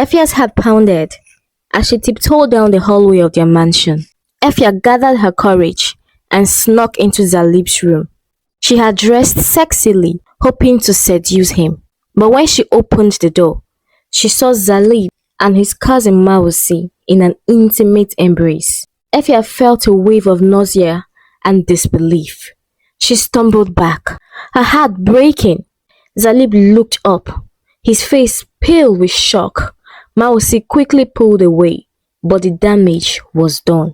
Efia's heart pounded as she tiptoed down the hallway of their mansion. Efia gathered her courage and snuck into Zalib's room. She had dressed sexily, hoping to seduce him. But when she opened the door, she saw Zalib and his cousin Mawusi in an intimate embrace. Efia felt a wave of nausea and disbelief. She stumbled back, her heart breaking. Zalib looked up, his face pale with shock. Mawusi quickly pulled away, but the damage was done.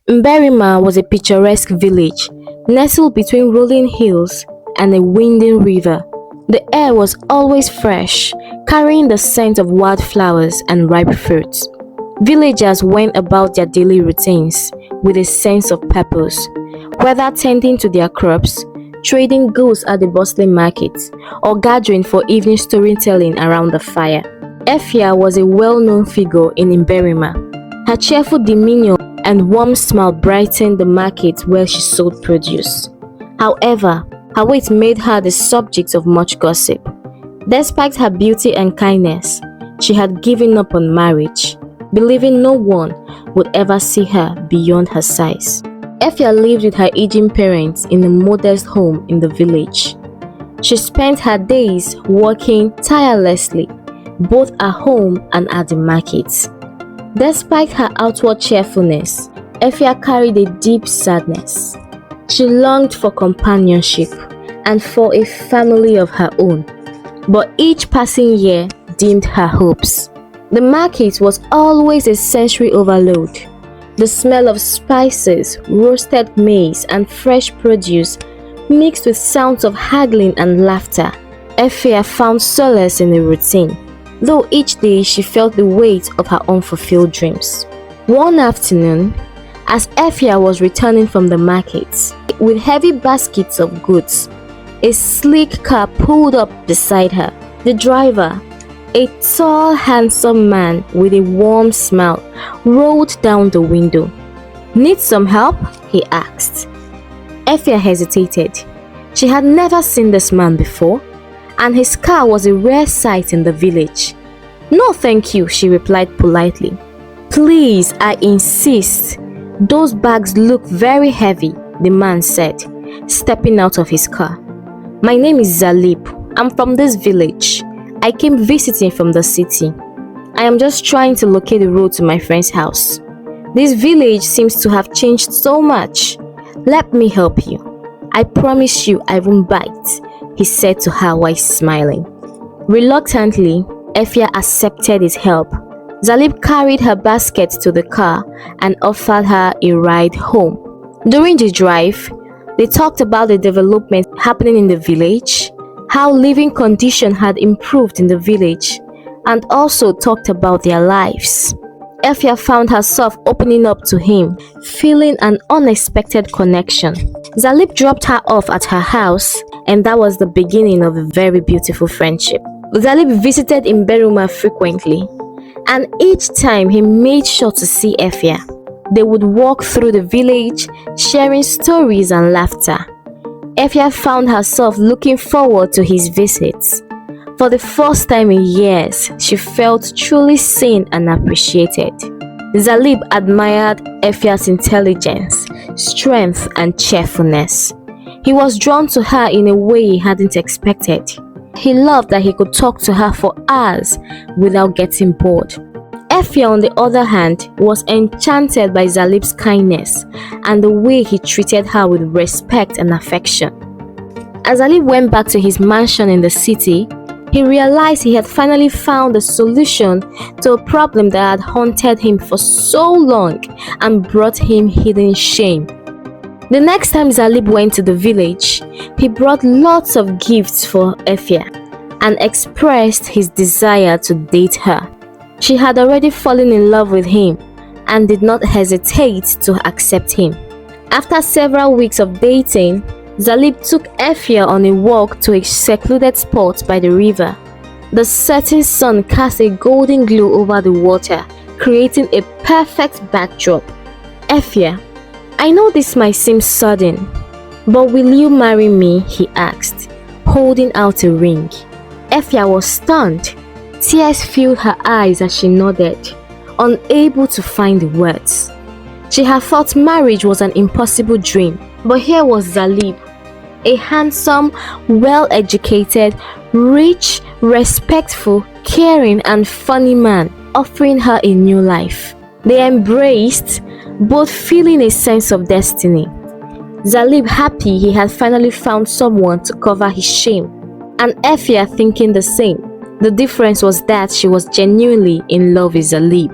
Mberima was a picturesque village, nestled between rolling hills and a winding river. The air was always fresh, carrying the scent of wildflowers and ripe fruits. Villagers went about their daily routines with a sense of purpose, whether tending to their crops, trading goods at the bustling markets, or gathering for evening storytelling around the fire. Efia was a well-known figure in Mberima. Her cheerful demeanor and warm smile brightened the market where she sold produce. However, her weight made her the subject of much gossip. Despite her beauty and kindness, she had given up on marriage, believing no one would ever see her beyond her size. Efia lived with her aging parents in a modest home in the village. She spent her days working tirelessly, both at home and at the markets. Despite her outward cheerfulness, Efia carried a deep sadness. She longed for companionship and for a family of her own, but each passing year dimmed her hopes. The market was always a sensory overload. The smell of spices, roasted maize, and fresh produce mixed with sounds of haggling and laughter. Efia found solace in the routine, though each day she felt the weight of her unfulfilled dreams. One afternoon, as Efia was returning from the market with heavy baskets of goods, a sleek car pulled up beside her. The driver, a tall, handsome man with a warm smile, rolled down the window. "Need some help?" he asked. Efia hesitated. She had never seen this man before, and his car was a rare sight in the village. "No, thank you," she replied politely. "Please, I insist. Those bags look very heavy," the man said, stepping out of his car. "My name is Zalib. I'm from this village. I came visiting from the city. I am just trying to locate the road to my friend's house. This village seems to have changed so much. Let me help you. I promise you I won't bite," he said to her while smiling. Reluctantly, Efia accepted his help. Zalib carried her basket to the car and offered her a ride home. During the drive, they talked about the development happening in the village, how living conditions had improved in the village, and also talked about their lives. Efia found herself opening up to him, feeling an unexpected connection. Zalib dropped her off at her house, and that was the beginning of a very beautiful friendship. Zalib visited Mberima frequently, and each time he made sure to see Efia. They would walk through the village, sharing stories and laughter. Efia found herself looking forward to his visits. For the first time in years, she felt truly seen and appreciated. Zalib admired Efia's intelligence, strength, and cheerfulness. He was drawn to her in a way he hadn't expected. He loved that he could talk to her for hours without getting bored. Efia, on the other hand, was enchanted by Zalib's kindness and the way he treated her with respect and affection. As Zalib went back to his mansion in the city, he realized he had finally found a solution to a problem that had haunted him for so long and brought him hidden shame. The next time Zalib went to the village, he brought lots of gifts for Efia and expressed his desire to date her. She had already fallen in love with him and did not hesitate to accept him. After several weeks of dating, Zalib took Efia on a walk to a secluded spot by the river. The setting sun cast a golden glow over the water, creating a perfect backdrop. "Efia, I know this might seem sudden, but will you marry me?" he asked, holding out a ring. Efia was stunned. Tears filled her eyes as she nodded, unable to find the words. She had thought marriage was an impossible dream, but here was Zalib, a handsome, well-educated, rich, respectful, caring and funny man, offering her a new life. They embraced, both feeling a sense of destiny. Zalib happy he had finally found someone to cover his shame, and Efia thinking the same. The difference was that she was genuinely in love with Zalib.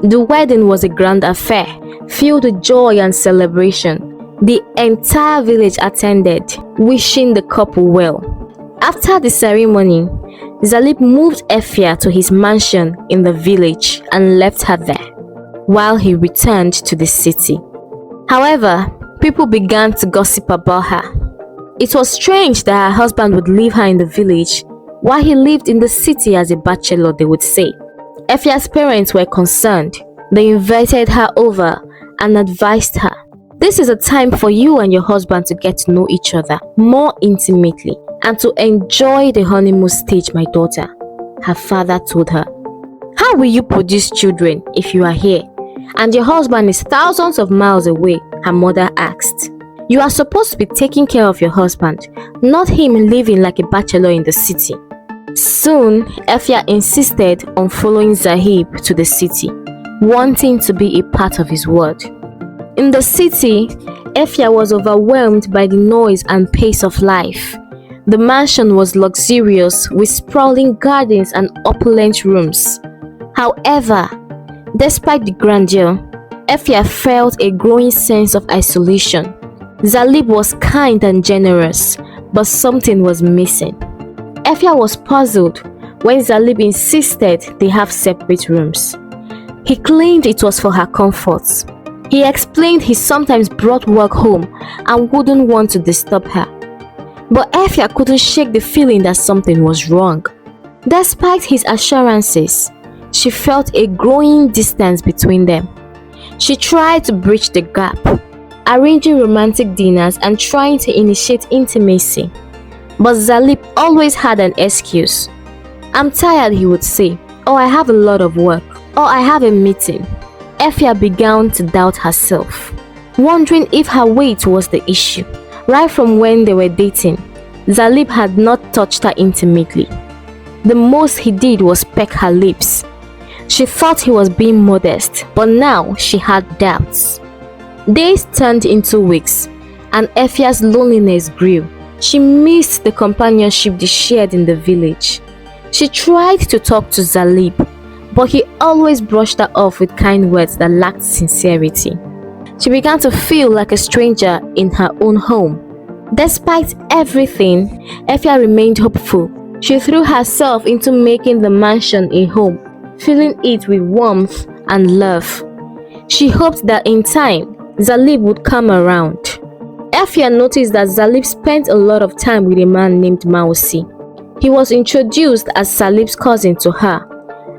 The wedding was a grand affair, filled with joy and celebration. The entire village attended, wishing the couple well. After the ceremony, Zalib moved Efia to his mansion in the village and left her there, while he returned to the city. However, people began to gossip about her. It was strange that her husband would leave her in the village while he lived in the city as a bachelor, they would say. Efia's parents were concerned. They invited her over and advised her, "This is a time for you and your husband to get to know each other more intimately and to enjoy the honeymoon stage, my daughter," her father told her. "How will you produce children if you are here and your husband is thousands of miles away?" her mother asked. "You are supposed to be taking care of your husband, not him living like a bachelor in the city." Soon, Efia insisted on following Zahib to the city, wanting to be a part of his world. In the city, Efia was overwhelmed by the noise and pace of life. The mansion was luxurious with sprawling gardens and opulent rooms. However, despite the grandeur, Efia felt a growing sense of isolation. Zalib was kind and generous, but something was missing. Efia was puzzled when Zalib insisted they have separate rooms. He claimed it was for her comfort. He explained he sometimes brought work home and wouldn't want to disturb her. But Efia couldn't shake the feeling that something was wrong. Despite his assurances, she felt a growing distance between them. She tried to bridge the gap, arranging romantic dinners and trying to initiate intimacy. But Zalib always had an excuse. "I'm tired," he would say, or "I have a lot of work," or "I have a meeting." Efia began to doubt herself, wondering if her weight was the issue. Right from when they were dating, Zalib had not touched her intimately. The most he did was peck her lips. She thought he was being modest, but now she had doubts. Days turned into weeks, and Efia's loneliness grew. She missed the companionship they shared in the village. She tried to talk to Zalib, but he always brushed her off with kind words that lacked sincerity. She began to feel like a stranger in her own home. Despite everything, Efia remained hopeful. She threw herself into making the mansion a home, filling it with warmth and love. She hoped that in time, Zalib would come around. Efia noticed that Zalib spent a lot of time with a man named Mawusi. He was introduced as Zalib's cousin to her,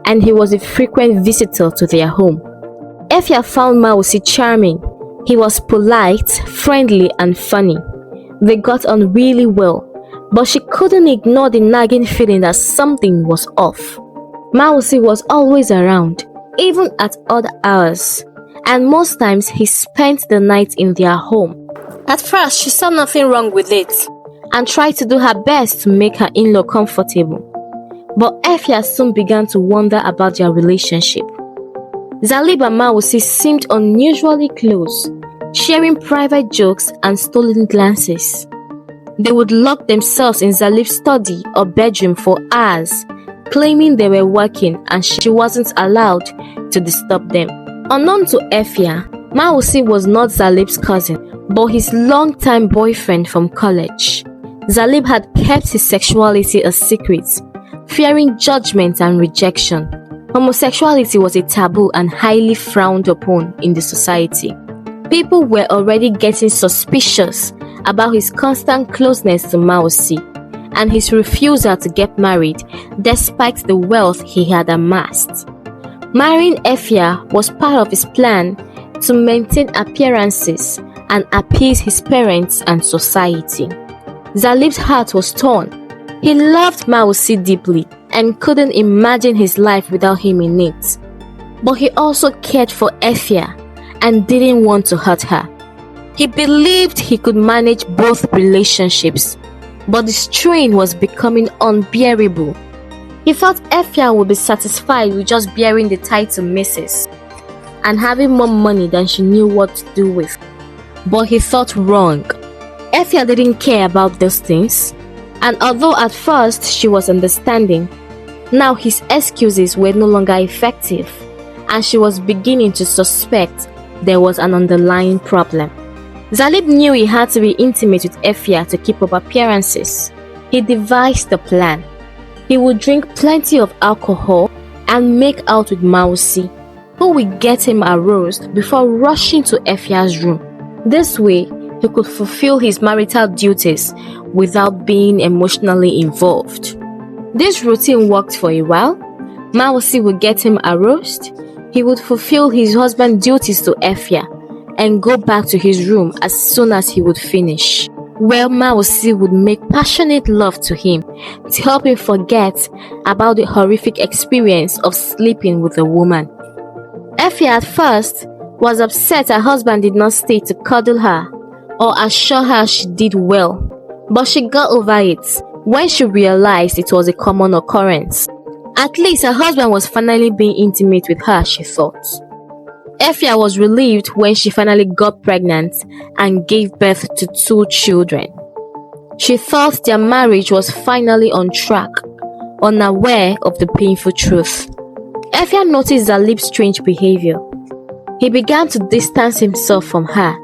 and he was a frequent visitor to their home. Efia found Mawusi charming. He was polite, friendly and funny. They got on really well, but she couldn't ignore the nagging feeling that something was off. Mawusi was always around, even at odd hours, and most times he spent the night in their home. At first, she saw nothing wrong with it and tried to do her best to make her in-law comfortable. But Efia soon began to wonder about their relationship. Zalib and Mawusi seemed unusually close, sharing private jokes and stolen glances. They would lock themselves in Zalib's study or bedroom for hours, claiming they were working and she wasn't allowed to disturb them. Unknown to Efia, Mawusi was not Zalib's cousin, but his longtime boyfriend from college. Zalib had kept his sexuality a secret, fearing judgment and rejection. Homosexuality was a taboo and highly frowned upon in the society. People were already getting suspicious about his constant closeness to Mawusi and his refusal to get married despite the wealth he had amassed. Marrying Efia was part of his plan to maintain appearances and appease his parents and society. Zalib's heart was torn. He loved Mawusi deeply and couldn't imagine his life without him in it. But he also cared for Efia and didn't want to hurt her. He believed he could manage both relationships, but the strain was becoming unbearable. He thought Efia would be satisfied with just bearing the title Mrs. and having more money than she knew what to do with. But he thought wrong. Efia didn't care about those things, and although at first she was understanding, now his excuses were no longer effective, and she was beginning to suspect there was an underlying problem. Zalib knew he had to be intimate with Efia to keep up appearances. He devised a plan. He would drink plenty of alcohol and make out with Mawusi, who would get him aroused before rushing to Efia's room. This way, he could fulfill his marital duties without being emotionally involved. This routine worked for a while. Mawusi would get him aroused. He would fulfill his husband's duties to Efia and go back to his room as soon as he would finish, where Mawusi would make passionate love to him to help him forget about the horrific experience of sleeping with a woman. Efia at first was upset her husband did not stay to cuddle her or assure her she did well, but she got over it when she realized it was a common occurrence. At least her husband was finally being intimate with her, she thought. Efia was relieved when she finally got pregnant and gave birth to 2 children. She thought their marriage was finally on track, unaware of the painful truth. Efia noticed Zalib's strange behavior. He began to distance himself from her,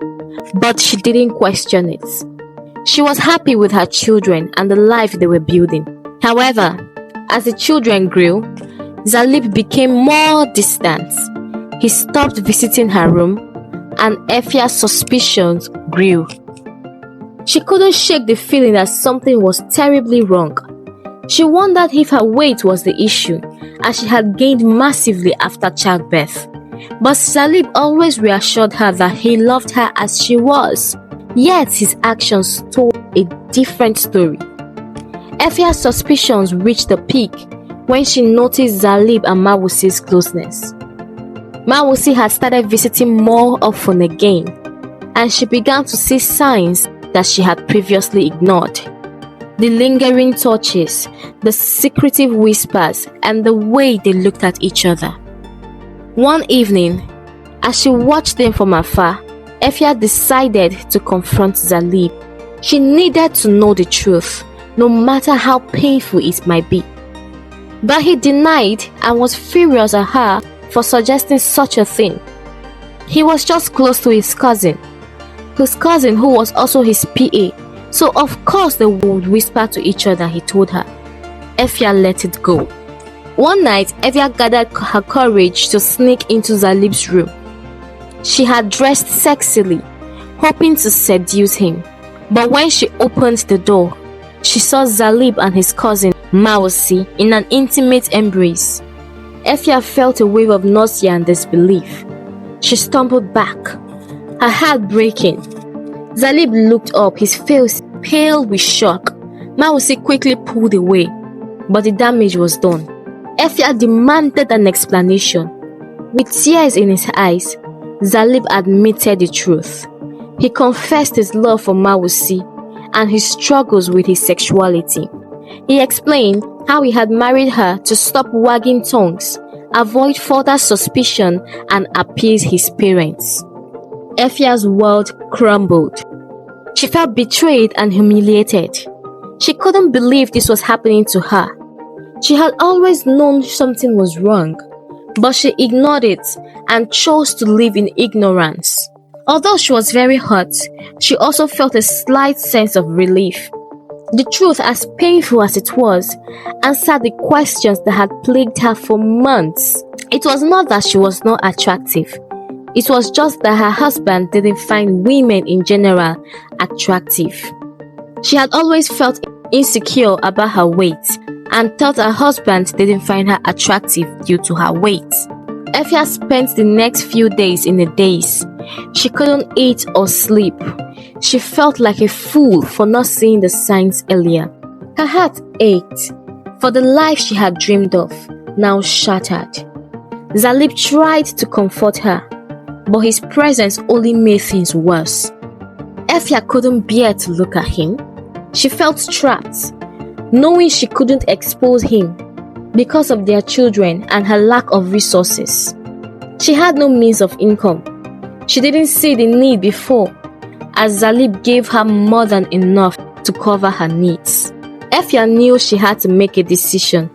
but she didn't question it. She was happy with her children and the life they were building. However, as the children grew, Zalib became more distant. He stopped visiting her room, and Efia's suspicions grew. She couldn't shake the feeling that something was terribly wrong. She wondered if her weight was the issue, as she had gained massively after childbirth. But Zalib always reassured her that he loved her as she was, yet his actions told a different story. Efia's suspicions reached a peak when she noticed Zalib and Mawusi's closeness. Mawusi had started visiting more often again, and she began to see signs that she had previously ignored. The lingering touches, the secretive whispers, and the way they looked at each other. One evening, as she watched them from afar, Efia decided to confront Zalib. She needed to know the truth, no matter how painful it might be. But he denied and was furious at her for suggesting such a thing. He was just close to his cousin who was also his PA, so of course they would whisper to each other, he told her. Efia let it go. One night, Efia gathered her courage to sneak into Zalib's room. She had dressed sexily, hoping to seduce him. But when she opened the door, she saw Zalib and his cousin Mawusi in an intimate embrace. Efia felt a wave of nausea and disbelief. She stumbled back, her heart breaking. Zalib looked up, his face pale with shock. Mawusi quickly pulled away, but the damage was done. Efia demanded an explanation. With tears in his eyes, Zalib admitted the truth. He confessed his love for Mawusi and his struggles with his sexuality. He explained how he had married her to stop wagging tongues, avoid further suspicion, and appease his parents. Efia's world crumbled. She felt betrayed and humiliated. She couldn't believe this was happening to her. She had always known something was wrong, but she ignored it and chose to live in ignorance. Although she was very hurt, she also felt a slight sense of relief. The truth, as painful as it was, answered the questions that had plagued her for months. It was not that she was not attractive. It was just that her husband didn't find women in general attractive. She had always felt insecure about her weight and thought her husband didn't find her attractive due to her weight. Efia spent the next few days in a daze. She couldn't eat or sleep. She felt like a fool for not seeing the signs earlier. Her heart ached, for the life she had dreamed of, now shattered. Zalib tried to comfort her, but his presence only made things worse. Efia couldn't bear to look at him. She felt trapped, knowing she couldn't expose him because of their children and her lack of resources. She had no means of income. She didn't see the need before, as Zalib gave her more than enough to cover her needs. Efia knew she had to make a decision